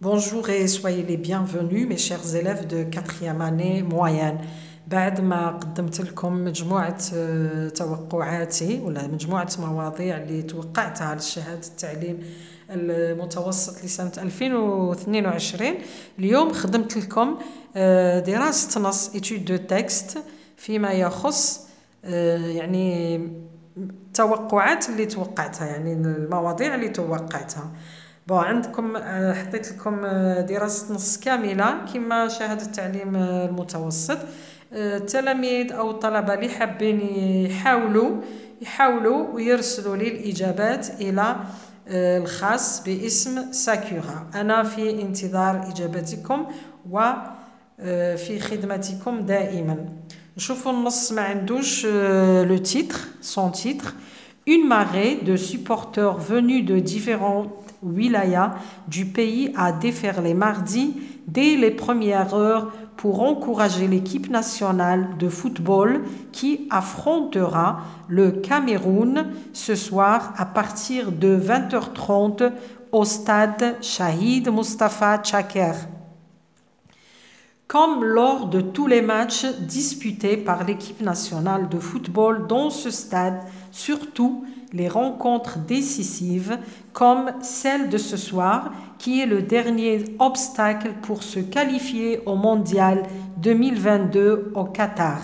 Bonjour et soyez les bienvenus mes chers élèves de 4e année moyenne. بعد ما قدمت لكم مجموعة توقعاتي ولا مجموعة مواضيع اللي توقعتها لشهادة التعليم المتوسط لسنة 2022. اليوم خدمت لكم دراسة نص étude de texte فيما يخص يعني التوقعات اللي توقعتها، يعني المواضيع اللي توقعتها. عندكم حطيت لكم دراسة نص كاملة كما شهادة التعليم المتوسط. التلاميذ أو الطلبة اللي حابين يحاولوا ويرسلوا لي الإجابات إلى الخاص باسم ساكورا. أنا في انتظار إجابتكم وفي خدمتكم دائما. نشوفوا النص ما عندوش le titre, son titre. Une marée de supporters venus de différentes wilayas du pays a déferlé mardi dès les premières heures pour encourager l'équipe nationale de football qui affrontera le Cameroun ce soir à partir de 20h30 au stade Shahid Mustafa Chaker. Comme lors de tous les matchs disputés par l'équipe nationale de football dans ce stade, surtout les rencontres décisives comme celle de ce soir, qui est le dernier obstacle pour se qualifier au Mondial 2022 au Qatar.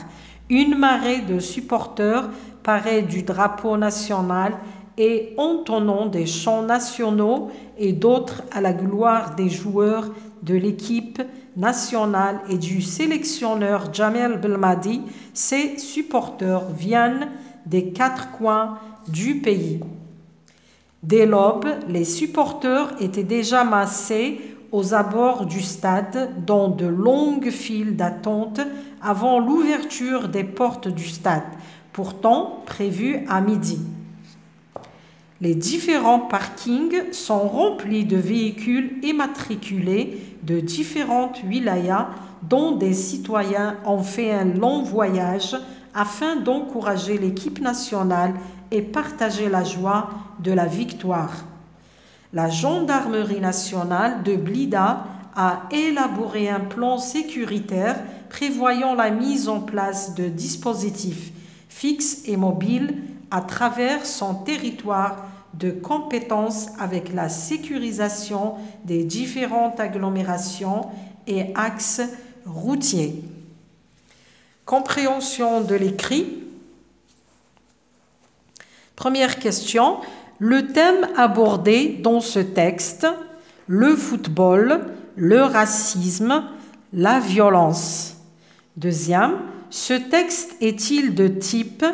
Une marée de supporters paraît du drapeau national et entonnant des chants nationaux et d'autres à la gloire des joueurs de l'équipe nationale et du sélectionneur Jamel Belmadi. Ces supporters viennent des 4 coins du pays. Dès l'aube, les supporters étaient déjà massés aux abords du stade dans de longues files d'attente avant l'ouverture des portes du stade, pourtant prévues à midi. Les différents parkings sont remplis de véhicules immatriculés de différentes wilayas dont des citoyens ont fait un long voyage afin d'encourager l'équipe nationale et partager la joie de la victoire. La gendarmerie nationale de Blida a élaboré un plan sécuritaire prévoyant la mise en place de dispositifs fixes et mobiles à travers son territoire de compétence avec la sécurisation des différentes agglomérations et axes routiers. Compréhension de l'écrit. Première question. Le thème abordé dans ce texte, le football, le racisme, la violence. Deuxième, ce texte est-il de type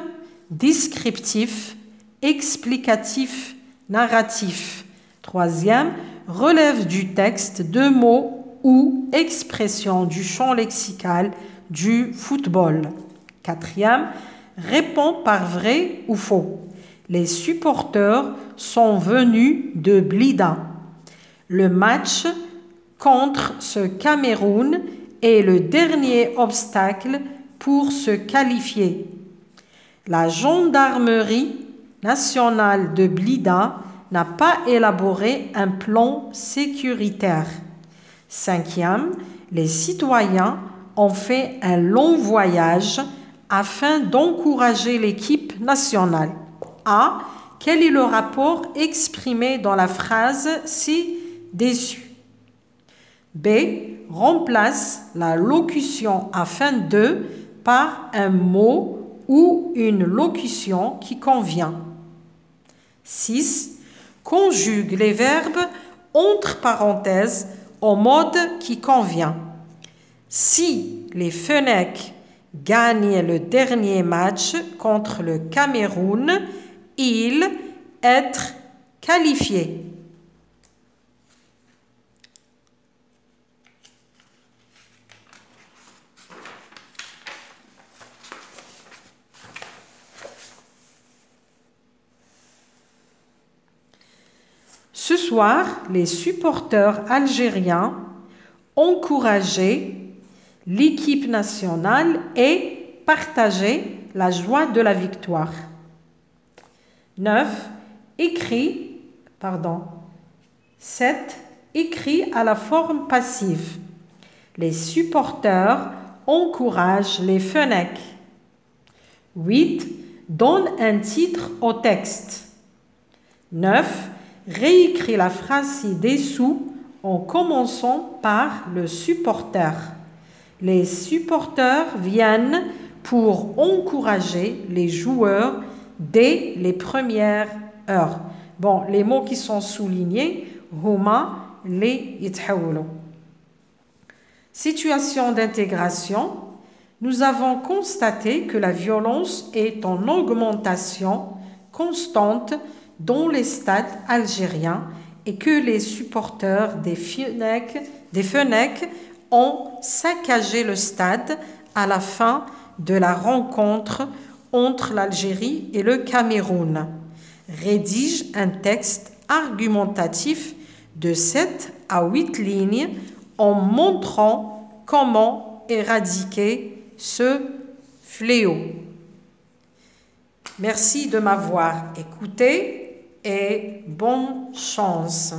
descriptif, explicatif, narratif? Troisième, relève du texte 2 mots ou expressions du champ lexical du football. Quatrième, répond par vrai ou faux. Les supporters sont venus de Blida. Le match contre ce Cameroun est le dernier obstacle pour se qualifier. La gendarmerie nationale de Blida n'a pas élaboré un plan sécuritaire. Cinquième, les citoyens ont fait un long voyage afin d'encourager l'équipe nationale. A. Quel est le rapport exprimé dans la phrase ci-dessus? B. Remplace la locution afin de par un mot ou une locution qui convient. 6. Conjugue les verbes entre parenthèses au mode qui convient. Si les Fennecs gagnent le dernier match contre le Cameroun, ils être qualifiés. Ce soir, les supporters algériens encourageaient l'équipe nationale et partageaient la joie de la victoire. 9. 7. écrit à la forme passive. Les supporters encouragent les Fennecs. 8. Donne un titre au texte. 9. Réécrit la phrase ci-dessous en commençant par le supporter. Les supporters viennent pour encourager les joueurs dès les premières heures. Bon, les mots qui sont soulignés, huma li yitḥawlu. Situation d'intégration. Nous avons constaté que la violence est en augmentation constante dans les stades algériens et que les supporters des Fennecs ont saccagé le stade à la fin de la rencontre entre l'Algérie et le Cameroun. Rédige un texte argumentatif de 7 à 8 lignes en montrant comment éradiquer ce fléau. Merci de m'avoir écouté et bonne chance.